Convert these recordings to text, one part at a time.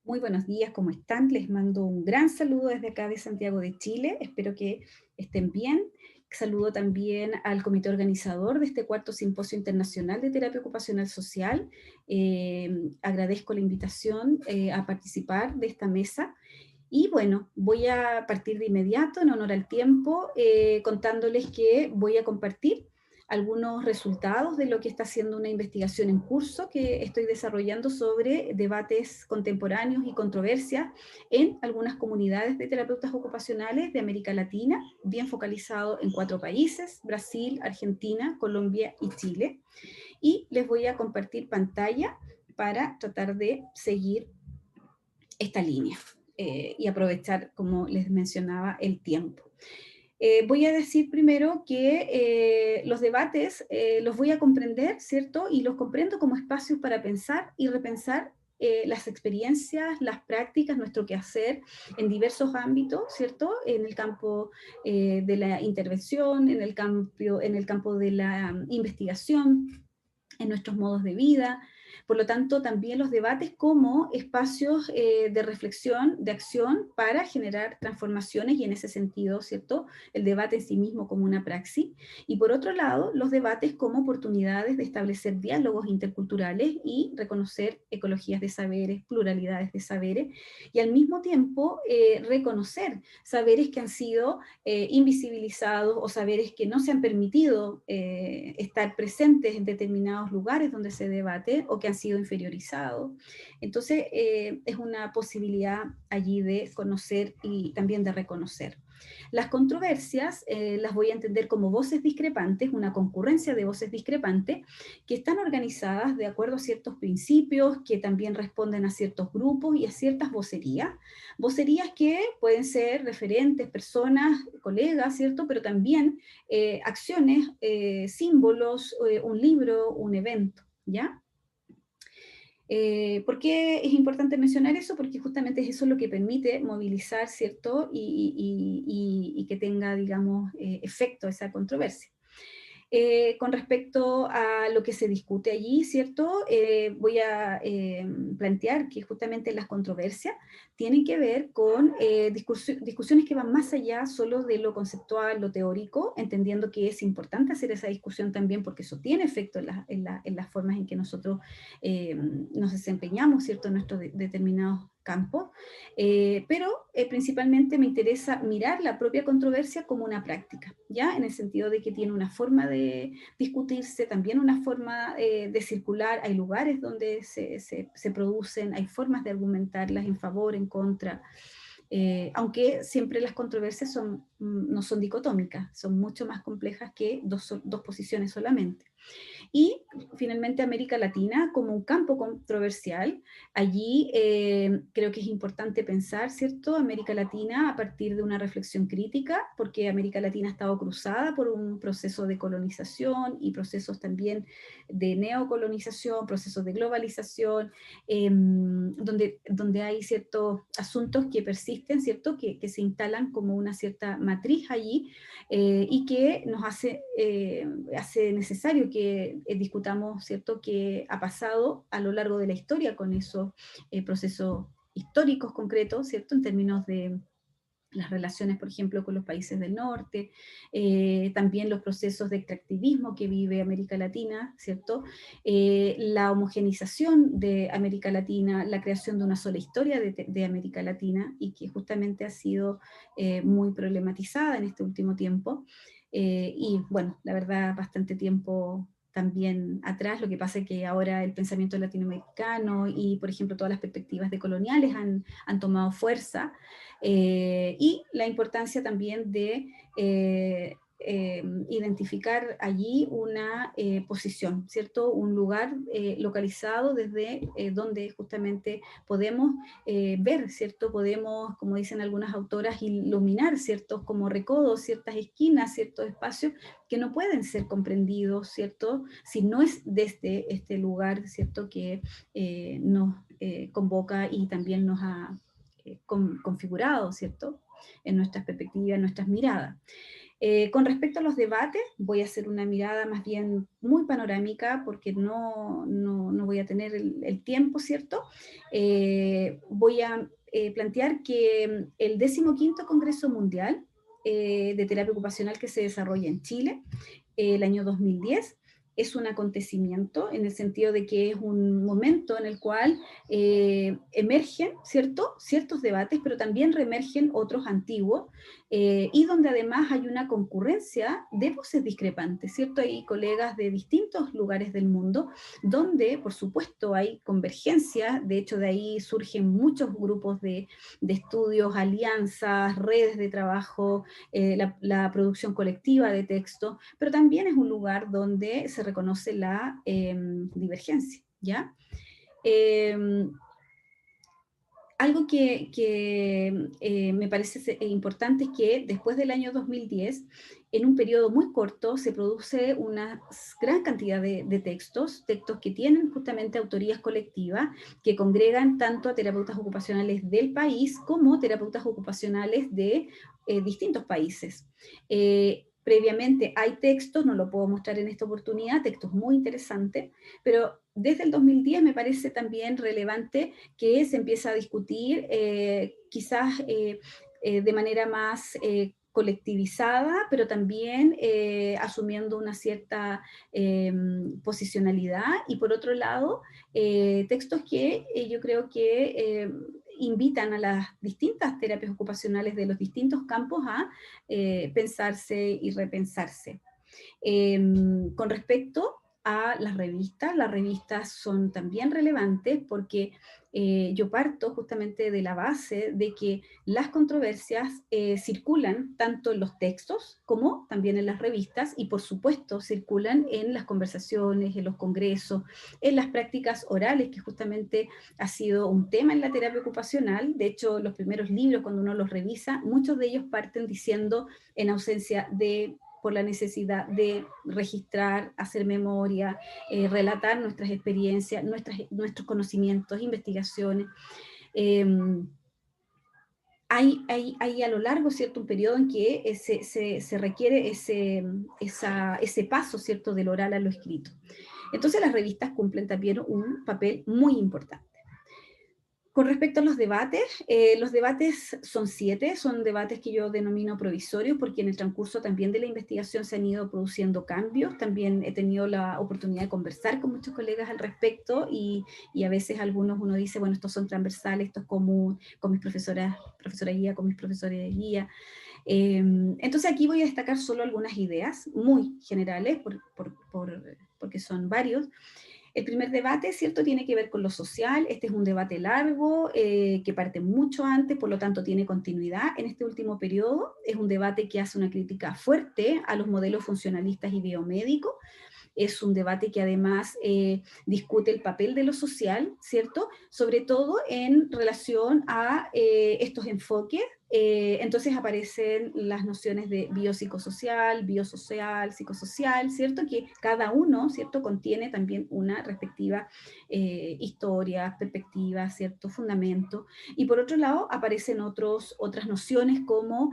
Muy buenos días, ¿cómo están? Les mando un gran saludo desde acá de Santiago de Chile. Espero que estén bien. Saludo también al comité organizador de este cuarto Simposio Internacional de Terapia Ocupacional Social. Agradezco la invitación a participar de esta mesa. Y bueno, voy a partir de inmediato, en honor al tiempo, contándoles que voy a compartir algunos resultados de lo que está haciendo una investigación en curso que estoy desarrollando sobre debates contemporáneos y controversias en algunas comunidades de terapeutas ocupacionales de América Latina, bien focalizado en 4 países: Brasil, Argentina, Colombia y Chile. Y les voy a compartir pantalla para tratar de seguir esta línea y aprovechar, como les mencionaba, el tiempo. Voy a decir primero que los debates los voy a comprender, ¿cierto? Y los comprendo como espacios para pensar y repensar las experiencias, las prácticas, nuestro quehacer en diversos ámbitos, ¿cierto? En el campo de la intervención, en el campo de la investigación, en nuestros modos de vida. Por lo tanto, también los debates como espacios de reflexión, de acción para generar transformaciones y en ese sentido, ¿cierto? El debate en sí mismo como una praxis. Y por otro lado, los debates como oportunidades de establecer diálogos interculturales y reconocer ecologías de saberes, pluralidades de saberes, y al mismo tiempo reconocer saberes que han sido invisibilizados o saberes que no se han permitido estar presentes en determinados lugares donde se debate o que han sido inferiorizados. Entonces, es una posibilidad allí de conocer y también de reconocer. Las controversias las voy a entender como voces discrepantes, una concurrencia de voces discrepantes que están organizadas de acuerdo a ciertos principios, que también responden a ciertos grupos y a ciertas vocerías. Vocerías que pueden ser referentes, personas, colegas, ¿cierto? Pero también acciones, símbolos, un libro, un evento, ¿ya? ¿Por qué es importante mencionar eso? Porque justamente eso es lo que permite movilizar, ¿cierto? Y que tenga, digamos, efecto esa controversia. Con respecto a lo que se discute allí, ¿cierto? Voy a plantear que justamente las controversias tienen que ver con discusiones que van más allá solo de lo conceptual, lo teórico, entendiendo que es importante hacer esa discusión también porque eso tiene efecto en las formas en que nosotros nos desempeñamos, ¿cierto? En nuestros determinados campos, pero principalmente me interesa mirar la propia controversia como una práctica, ¿ya? En el sentido de que tiene una forma de discutirse, también una forma de circular, hay lugares donde se producen, hay formas de argumentarlas en favor, en contra, aunque siempre las controversias no son dicotómicas, son mucho más complejas que dos posiciones solamente. Y finalmente América Latina como un campo controversial. Allí creo que es importante pensar, ¿cierto? América Latina a partir de una reflexión crítica, porque América Latina ha estado cruzada por un proceso de colonización y procesos también de neocolonización, procesos de globalización, donde hay ciertos asuntos que persisten, ¿cierto? Que se instalan como una cierta matriz allí y que nos hace necesario que discutamos, ¿cierto?, qué ha pasado a lo largo de la historia con esos procesos históricos concretos, ¿cierto?, en términos de las relaciones, por ejemplo, con los países del norte, también los procesos de extractivismo que vive América Latina, ¿cierto? La homogenización de América Latina, la creación de una sola historia de América Latina y que justamente ha sido muy problematizada en este último tiempo. Y bueno, la verdad, bastante tiempo también atrás, lo que pasa es que ahora el pensamiento latinoamericano y, por ejemplo, todas las perspectivas decoloniales han tomado fuerza, y la importancia también de identificar allí una posición, ¿cierto? Un lugar localizado desde donde justamente podemos ver, ¿cierto? Podemos, como dicen algunas autoras, iluminar ciertos como recodos, ciertas esquinas, ciertos espacios que no pueden ser comprendidos, ¿cierto? Si no es desde este lugar, ¿cierto? Que nos convoca y también nos ha configurado, ¿cierto? En nuestras perspectivas, en nuestras miradas. Con respecto a los debates, voy a hacer una mirada más bien muy panorámica porque no voy a tener el tiempo, ¿cierto? Voy a plantear que el 15º Congreso Mundial de Terapia Ocupacional que se desarrolla en Chile el año 2010 es un acontecimiento en el sentido de que es un momento en el cual emergen, ¿cierto?, ciertos debates, pero también reemergen otros antiguos, y donde además hay una concurrencia de voces discrepantes, ¿cierto? Hay colegas de distintos lugares del mundo, donde por supuesto hay convergencia, de hecho de ahí surgen muchos grupos de estudios, alianzas, redes de trabajo, la producción colectiva de texto, pero también es un lugar donde se reconoce la divergencia, ¿ya? Eh, Algo que me parece importante es que después del año 2010, en un periodo muy corto, se produce una gran cantidad de textos que tienen justamente autorías colectivas, que congregan tanto a terapeutas ocupacionales del país como terapeutas ocupacionales de distintos países. Previamente hay textos, no lo puedo mostrar en esta oportunidad, textos muy interesantes, pero desde el 2010 me parece también relevante que se empieza a discutir quizás de manera más colectivizada, pero también asumiendo una cierta posicionalidad, y por otro lado, textos que yo creo que invitan a las distintas terapias ocupacionales de los distintos campos a pensarse y repensarse. Con respecto a las revistas son también relevantes porque yo parto justamente de la base de que las controversias circulan tanto en los textos como también en las revistas, y por supuesto circulan en las conversaciones, en los congresos, en las prácticas orales, que justamente ha sido un tema en la terapia ocupacional. De hecho, los primeros libros, cuando uno los revisa, muchos de ellos parten diciendo, en ausencia de, por la necesidad de registrar, hacer memoria, relatar nuestras experiencias, nuestros conocimientos, investigaciones. Eh, hay a lo largo, ¿cierto?, un periodo en que se requiere ese paso, ¿cierto?, del oral a lo escrito. Entonces las revistas cumplen también un papel muy importante. Con respecto a los debates son 7, son debates que yo denomino provisorios, porque en el transcurso también de la investigación se han ido produciendo cambios. También he tenido la oportunidad de conversar con muchos colegas al respecto, y a veces algunos uno dice, bueno, estos son transversales, esto es común, con mis profesora guía, con mis profesores de guía. Entonces aquí voy a destacar solo algunas ideas muy generales, porque son varios. El primer debate, ¿cierto?, tiene que ver con lo social. Este es un debate largo, que parte mucho antes, por lo tanto tiene continuidad en este último periodo. Es un debate que hace una crítica fuerte a los modelos funcionalistas y biomédicos. Es un debate que además discute el papel de lo social, ¿cierto? Sobre todo en relación a estos enfoques. Entonces aparecen las nociones de biopsicosocial, biosocial, psicosocial, ¿cierto? Que cada uno, ¿cierto?, contiene también una respectiva historia, perspectiva, ¿cierto?, fundamento. Y por otro lado aparecen otras nociones como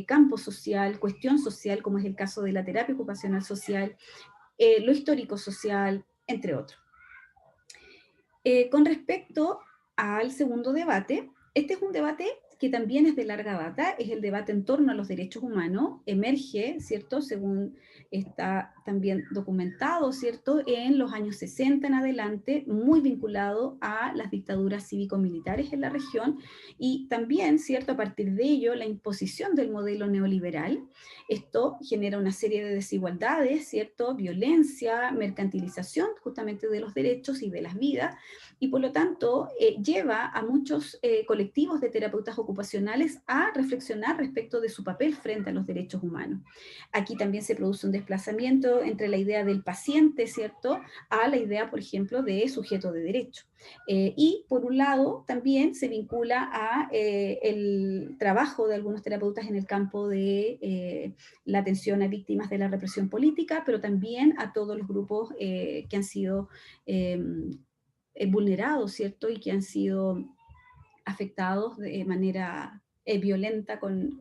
campo social, cuestión social, como es el caso de la terapia ocupacional social, lo histórico social, entre otros. Con respecto al segundo debate, este es un debate que también es de larga data, es el debate en torno a los derechos humanos, emerge, ¿cierto?, según está también documentado, ¿cierto?, en los años 60 en adelante, muy vinculado a las dictaduras cívico-militares en la región, y también, ¿cierto?, a partir de ello, la imposición del modelo neoliberal. Esto genera una serie de desigualdades, ¿cierto?, violencia, mercantilización justamente de los derechos y de las vidas, y por lo tanto lleva a muchos colectivos de terapeutas ocupacionales a reflexionar respecto de su papel frente a los derechos humanos. Aquí también se produce un desplazamiento entre la idea del paciente, ¿cierto?, a la idea, por ejemplo, de sujeto de derecho. Y por un lado también se vincula a el trabajo de algunos terapeutas en el campo de la atención a víctimas de la represión política, pero también a todos los grupos que han sido vulnerados, ¿cierto?, y que han sido afectados de manera violenta con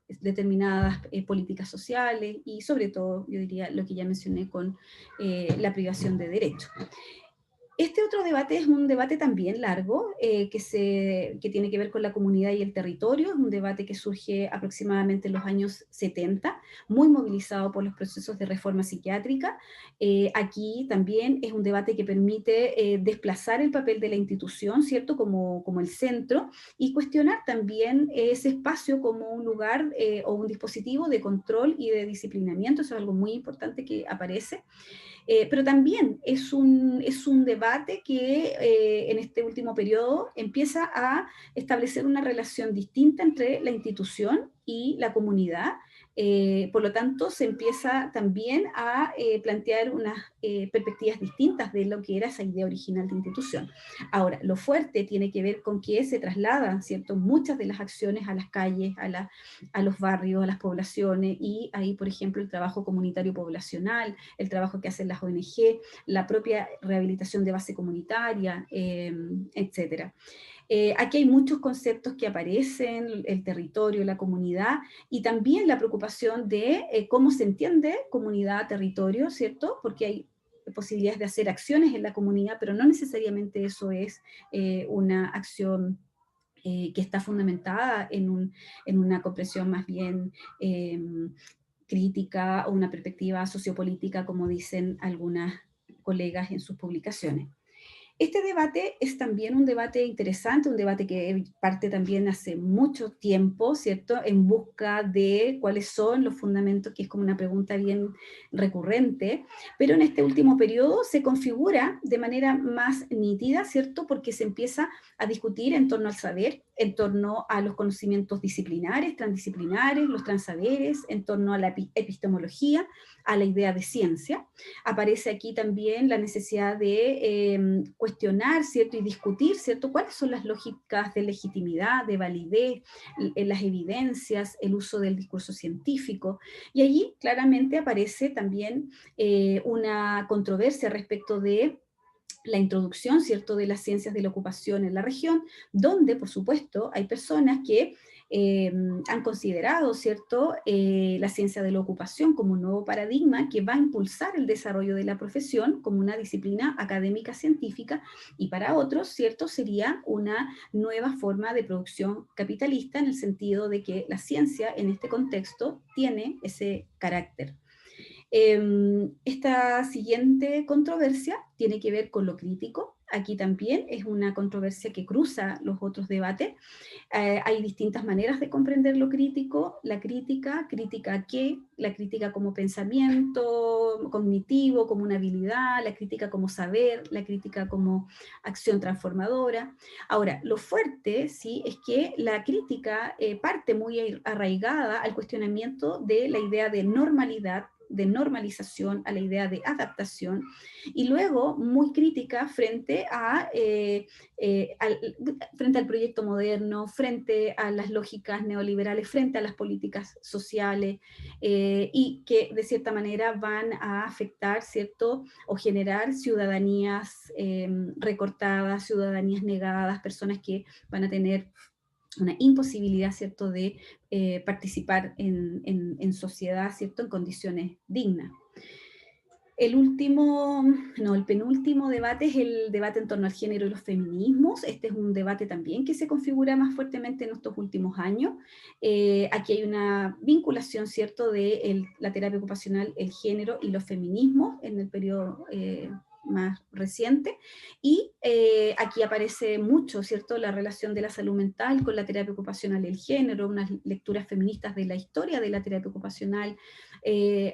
determinadas políticas sociales y sobre todo, yo diría, lo que ya mencioné con la privación de derechos. Este otro debate es un debate también largo, que tiene que ver con la comunidad y el territorio. Es un debate que surge aproximadamente en los años 70, muy movilizado por los procesos de reforma psiquiátrica. Aquí también es un debate que permite desplazar el papel de la institución, ¿cierto?, como el centro, y cuestionar también ese espacio como un lugar o un dispositivo de control y de disciplinamiento. Eso es algo muy importante que aparece. Pero también es un debate que en este último periodo empieza a establecer una relación distinta entre la institución y la comunidad. Por lo tanto, se empieza también a plantear unas perspectivas distintas de lo que era esa idea original de institución. Ahora, lo fuerte tiene que ver con que se trasladan, ¿cierto?, muchas de las acciones a las calles, a los barrios, a las poblaciones, y ahí, por ejemplo, el trabajo comunitario poblacional, el trabajo que hacen las ONG, la propia rehabilitación de base comunitaria, etcétera. Aquí hay muchos conceptos que aparecen, el territorio, la comunidad, y también la preocupación de cómo se entiende comunidad, territorio, ¿cierto? Porque hay posibilidades de hacer acciones en la comunidad, pero no necesariamente eso es una acción que está fundamentada en una comprensión más bien crítica o una perspectiva sociopolítica, como dicen algunas colegas en sus publicaciones. Este debate es también un debate interesante, un debate que parte también hace mucho tiempo, ¿cierto?, en busca de cuáles son los fundamentos, que es como una pregunta bien recurrente, pero en este último periodo se configura de manera más nítida, ¿cierto?, porque se empieza a discutir en torno al saber, en torno a los conocimientos disciplinares, transdisciplinares, los transsaberes, en torno a la epistemología, a la idea de ciencia. Aparece aquí también la necesidad de cuestionar, ¿cierto?, y discutir, ¿cierto?, cuáles son las lógicas de legitimidad, de validez, las evidencias, el uso del discurso científico. Y allí claramente aparece también una controversia respecto de la introducción, ¿cierto?, de las ciencias de la ocupación en la región, donde, por supuesto, hay personas que han considerado, ¿cierto?, la ciencia de la ocupación como un nuevo paradigma que va a impulsar el desarrollo de la profesión como una disciplina académica científica, y para otros, ¿cierto?, sería una nueva forma de producción capitalista, en el sentido de que la ciencia en este contexto tiene ese carácter. Esta siguiente controversia tiene que ver con lo crítico. Aquí también es una controversia que cruza los otros debates. Hay distintas maneras de comprender lo crítico. La crítica, ¿crítica a qué? La crítica como pensamiento cognitivo, como una habilidad, la crítica como saber, la crítica como acción transformadora. Ahora, lo fuerte, sí, es que la crítica parte muy arraigada al cuestionamiento de la idea de normalidad, de normalización, a la idea de adaptación, y luego muy crítica frente frente al proyecto moderno, frente a las lógicas neoliberales, frente a las políticas sociales, y que de cierta manera van a afectar, ¿cierto?, o generar ciudadanías recortadas, ciudadanías negadas, personas que van a tener una imposibilidad, ¿cierto?, de participar en sociedad, ¿cierto?, en condiciones dignas. El penúltimo debate es el debate en torno al género y los feminismos. Este es un debate también que se configura más fuertemente en estos últimos años. Aquí hay una vinculación, ¿cierto?, de la terapia ocupacional, el género y los feminismos en el periodo más reciente, y aquí aparece mucho, ¿cierto?, la relación de la salud mental con la terapia ocupacional y el género, unas lecturas feministas de la historia de la terapia ocupacional,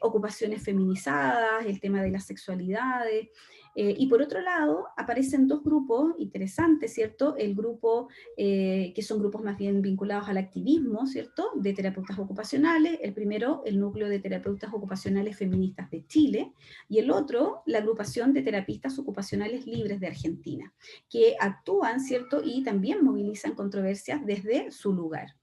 ocupaciones feminizadas, el tema de las sexualidades, y por otro lado aparecen dos grupos interesantes, ¿cierto?, el grupo que son grupos más bien vinculados al activismo, ¿cierto?, de terapeutas ocupacionales. El primero, el Núcleo de Terapeutas Ocupacionales Feministas de Chile, y el otro, la Agrupación de Terapistas Ocupacionales Libres de Argentina, que actúan, ¿cierto?, y también movilizan controversias desde su lugar.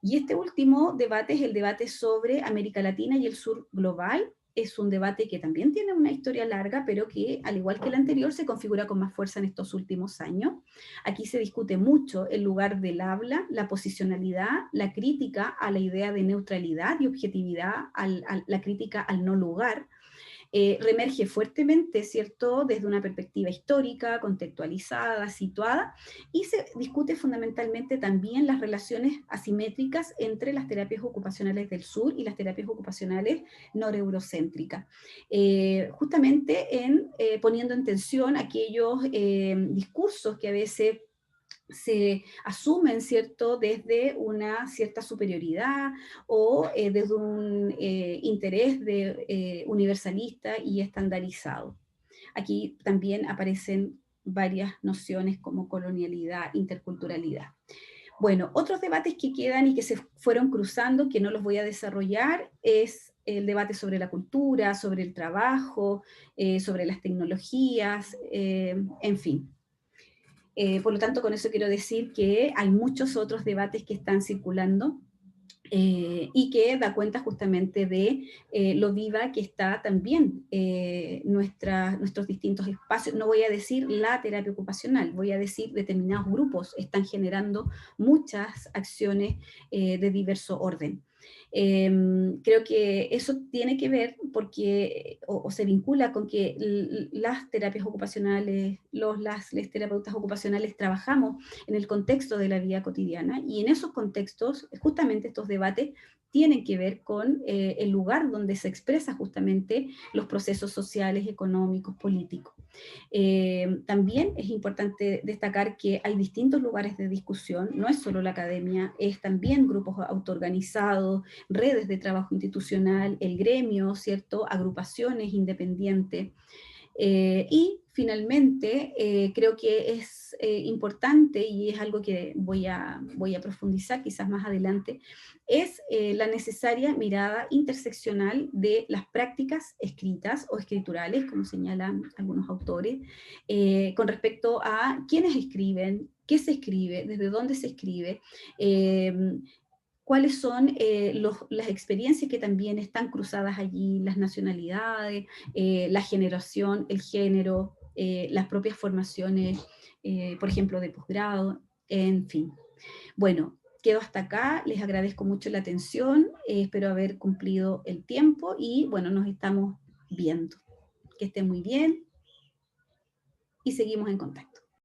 Y este último debate es el debate sobre América Latina y el sur global. es un debate que también tiene una historia larga, pero que, al igual que el anterior, se configura con más fuerza en estos últimos años. Aquí se discute mucho el lugar del habla, la posicionalidad, la crítica a la idea de neutralidad y objetividad, la crítica al no lugar. Reemerge fuertemente, ¿cierto?, desde una perspectiva histórica, contextualizada, situada, y se discute fundamentalmente también las relaciones asimétricas entre las terapias ocupacionales del sur y las terapias ocupacionales noreurocéntricas. Justamente poniendo en tensión aquellos discursos que a veces se asumen, ¿cierto?, desde una cierta superioridad o desde un interés universalista y estandarizado. Aquí también aparecen varias nociones como colonialidad, interculturalidad. Bueno, otros debates que quedan y que se fueron cruzando, que no los voy a desarrollar, es el debate sobre la cultura, sobre el trabajo, sobre las tecnologías, en fin. Por lo tanto, con eso quiero decir que hay muchos otros debates que están circulando y que da cuenta justamente de lo viva que está también nuestros distintos espacios. No voy a decir la terapia ocupacional, voy a decir determinados grupos están generando muchas acciones de diverso orden. Creo que eso tiene que ver porque, o se vincula con que las terapias ocupacionales, les terapeutas ocupacionales trabajamos en el contexto de la vida cotidiana y en esos contextos, justamente estos debates tienen que ver con el lugar donde se expresa justamente los procesos sociales, económicos, políticos. También es importante destacar que hay distintos lugares de discusión, no es solo la academia, es también grupos autoorganizados, redes de trabajo institucional, el gremio, ¿cierto?, agrupaciones independientes. Y finalmente, creo que es importante, y es algo que voy a profundizar quizás más adelante, es la necesaria mirada interseccional de las prácticas escritas o escriturales, como señalan algunos autores, con respecto a quiénes escriben, qué se escribe, desde dónde se escribe, cuáles son las experiencias que también están cruzadas allí, las nacionalidades, la generación, el género, las propias formaciones, por ejemplo, de posgrado, en fin. Bueno, quedo hasta acá, les agradezco mucho la atención, espero haber cumplido el tiempo y bueno, nos estamos viendo. Que estén muy bien y seguimos en contacto.